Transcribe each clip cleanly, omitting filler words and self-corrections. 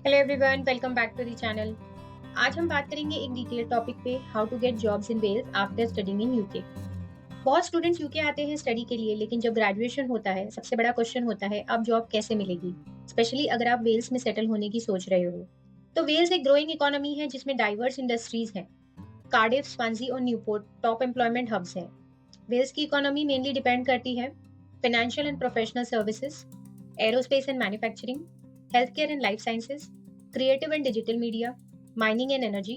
Hello everyone, welcome back to the channel. आज हम बात करेंगे एक डिटेल टॉपिक पे, how to get jobs in Wales after studying in UK. बहुत स्टूडेंट्स यूके आते हैं स्टडी के लिए, लेकिन जब ग्रेजुएशन होता है सबसे बड़ा क्वेश्चन होता है अब जॉब कैसे मिलेगी, स्पेशली अगर आप वेल्स में सेटल होने की सोच रहे हो। तो वेल्स एक ग्रोइंग इकोनॉमी है जिसमें डाइवर्स इंडस्ट्रीज हैं। कार्डिफ, स्वांजी और न्यूपोर्ट टॉप एम्प्लॉयमेंट हब्स हैं। वेल्स की इकोनॉमी मेनली डिपेंड करती है financial and professional services, aerospace and manufacturing, health care and life sciences, creative and digital media, mining and energy,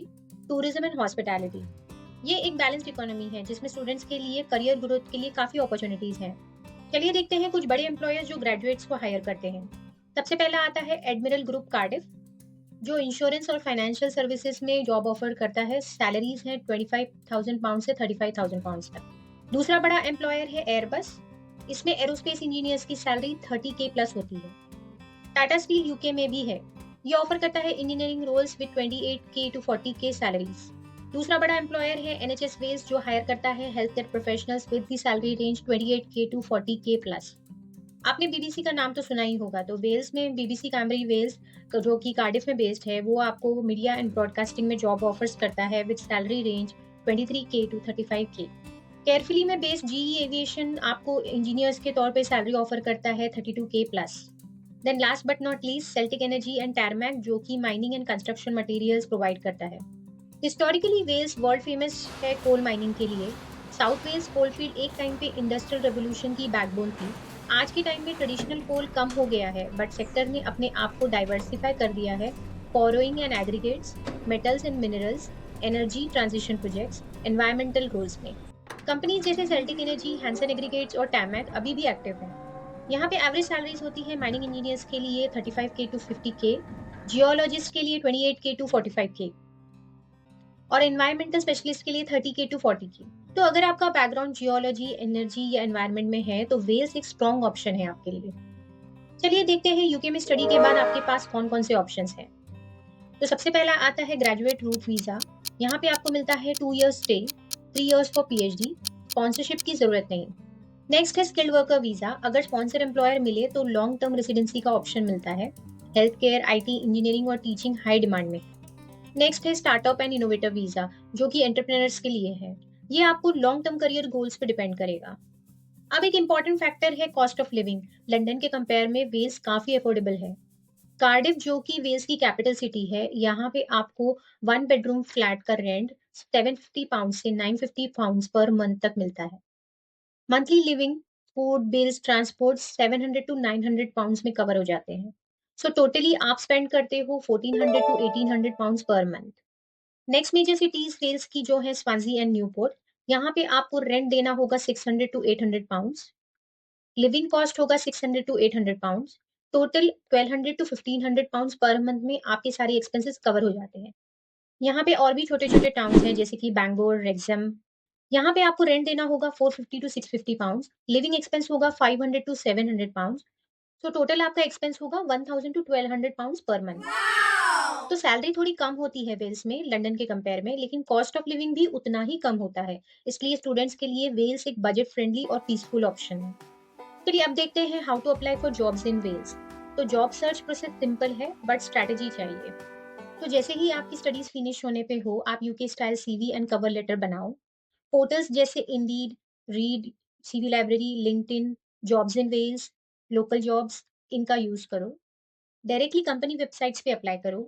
tourism and hospitality. ये एक balanced economy है जिसमें students के लिए करियर ग्रोथ के लिए काफी अपॉर्चुनिटीज हैं। चलिए देखते हैं कुछ बड़े एम्प्लॉयर्स जो ग्रेजुएट्स को हायर करते हैं। सबसे पहला आता है एडमिरल ग्रुप कार्डिफ, जो इंश्योरेंस और फाइनेंशियल सर्विसेज में जॉब ऑफर करता है। सैलरीज हैं 25,000 पाउंड से 35,000 पाउंड तक। दूसरा बड़ा एम्प्लॉयर है एयरबस। इसमें एरोस्पेस इंजीनियर्स की सैलरी 30K प्लस होती है। टाटा स्टील यूके में भी है। ये ऑफर करता है engineering roles with 28K to 40K salaries. दूसरा बड़ा एम्प्लॉयर है एनएचएस वेल्स, जो हायर करता है health care professionals with the salary range 28K to 40K plus. आपने बीबीसी का नाम तो सुना ही होगा, तो वेल्स में बीबीसी कैमब्रिज वेल्स, जो कि कार्डिफ में बेस्ड है, वो आपको मीडिया एंड ब्रॉडकास्टिंग में जॉब ऑफर्स करता है with salary range 23K to 35K। Carefully में बेस्ड जीई एविएशन आपको इंजीनियर्स के तौर पे सैलरी ऑफर करता है 32K plus. Then last but not least Celtic energy and Tarmac, जो कि mining and construction materials provide करता है। हिस्टोरिकली वेल्स वर्ल्ड फेमस है कोल माइनिंग के लिए। साउथ वेल्स कोलफील्ड एक टाइम पे इंडस्ट्रियल रेवोल्यूशन की बैकबोन थी। आज के टाइम में ट्रेडिशनल कोल कम हो गया है, बट सेक्टर ने अपने आप को डाइवर्सिफाई कर दिया है फॉरोइंग and aggregates, metals and minerals, energy transition projects, environmental roles में। कंपनीज जैसे सेल्टिक एनर्जी, हैंसन एग्रीगेट्स और टैमैक अभी भी एक्टिव हैं। यहाँ पे एवरेज सैलरीज होती है माइनिंग इंजीनियर्स के लिए 35K टू 50K, जियोलॉजिस्ट के लिए 28K टू 45K और एनवायरमेंटल स्पेशलिस्ट के लिए 30K टू 40K। तो अगर आपका बैकग्राउंड जियोलॉजी, एनर्जी या एनवायरमेंट में है तो वेल्स एक स्ट्रॉन्ग ऑप्शन है आपके लिए। चलिए देखते हैं यूके में स्टडी के बाद आपके पास कौन कौन से ऑप्शंस हैं। तो सबसे पहला आता है ग्रेजुएट रूट वीजा। यहाँ पे आपको मिलता है 2 years stay, 3 years for PhD, sponsorship की जरूरत नहीं। नेक्स्ट है स्किल्ड वर्कर वीजा। अगर स्पॉन्सर एम्प्लॉयर मिले तो लॉन्ग टर्म रेसिडेंसी का ऑप्शन मिलता है। हेल्थ केयर, IT, इंजीनियरिंग और टीचिंग हाई डिमांड में। नेक्स्ट है स्टार्टअप एंड इनोवेटर वीजा, जो कि एंटरप्रेन्योर्स के लिए है। ये आपको लॉन्ग टर्म करियर गोल्स पे डिपेंड करेगा। अब एक इंपॉर्टेंट फैक्टर है कॉस्ट ऑफ लिविंग। लंदन के कंपेयर में वेल्स काफी अफोर्डेबल है। कार्डिफ, जो कि वेल्स की कैपिटल सिटी है, यहाँ पे आपको 1 bedroom फ्लैट का रेंट 750 पाउंड से 950 पाउंड पर मंथ तक मिलता है। Monthly living, food bills, transport 700 to 900 pounds में कवर हो जाते हैं। सो टोटली आप स्पेंड करते हो 1400 to 1800 pounds per month. Next major cities Wales की जो है स्वांजी एंड न्यूपोर्ट। यहाँ पे आपको रेंट देना होगा 600 टू 800 पाउंड्स। लिविंग कॉस्ट होगा 600 to 800 pounds. Total 1200 to 1500 pounds per month में आपके सारे एक्सपेंसेस कवर हो जाते हैं। यहाँ पे और भी छोटे छोटे टाउन्स हैं जैसे कि बैंगलोर, रेक्सम। यहाँ पे आपको रेंट देना होगा 450 टू 650 पाउंड्स। लिविंग एक्सपेंस होगा 500 टू 700 पाउंड्स। तो टोटल आपका एक्सपेंस होगा 1000 टू 1200 पाउंड्स पर मंथ। तो सैलरी थोड़ी कम होती है वेल्स में लंदन के कंपेयर में, लेकिन कॉस्ट ऑफ लिविंग भी उतना ही कम होता है। इसलिए स्टूडेंट्स के लिए वेल्स एक बजट फ्रेंडली और पीसफुल ऑप्शन है। चलिए अब देखते हैं how to apply for jobs in Wales. तो जॉब सर्च प्रोसेस सिंपल है, बट स्ट्रैटेजी चाहिए। तो जैसे ही आपकी स्टडीज फिनिश होने पे हो, आप UK style CV and cover letter बनाओ। पोर्टल्स जैसे Indeed, Reed, CV Library, LinkedIn, jobs in Wales, local jobs, इनका यूज करो। डायरेक्टली कंपनी वेबसाइट्स पे अप्लाई करो।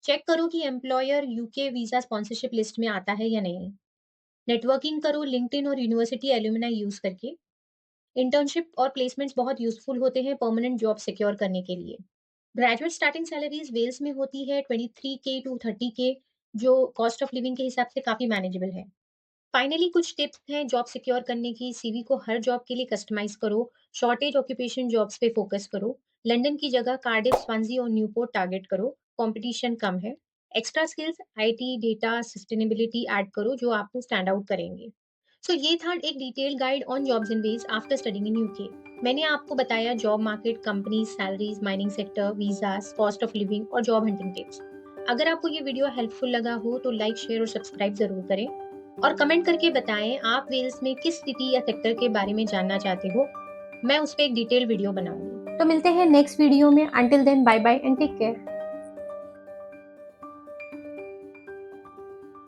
चेक करो कि employer UK visa sponsorship list में आता है या नहीं। नेटवर्किंग करो लिंक्डइन और यूनिवर्सिटी एलुमनाई यूज करके। इंटर्नशिप और प्लेसमेंट्स बहुत यूजफुल होते हैं परमानेंट जॉब सिक्योर करने के लिए। ग्रेजुएट स्टार्टिंग सैलरीज वेल्स में होती है 23K टू 30K, जो कॉस्ट ऑफ लिविंग के हिसाब से काफी मैनेजेबल है। फाइनली कुछ टिप्स हैं जॉब सिक्योर करने की। CV को हर जॉब के लिए कस्टमाइज करो। शॉर्टेज ऑक्यूपेशन जॉब्स पे फोकस करो। लंदन की जगह कार्डिफ, स्वांजी और न्यूपोर्ट टारगेट करो। कंपटीशन कम है। Extra skills IT, data, sustainability add करो जो आपको स्टैंड आउट करेंगे। सो ये था एक detail guide on jobs in Wales after studying in UK. मैंने आपको बताया job market, companies, salaries, mining sector, visas, cost of living और जॉब हंटिंग टिप्स। अगर आपको ये वीडियो हेल्पफुल लगा हो तो लाइक, शेयर और सब्सक्राइब जरूर करें। और कमेंट करके बताएं आप वेल्स में किस सिटी या सेक्टर के बारे में जानना चाहते हो। मैं उस पर एक डिटेल वीडियो बनाऊंगी। तो मिलते हैं नेक्स्ट वीडियो में। Until then, bye bye and take care.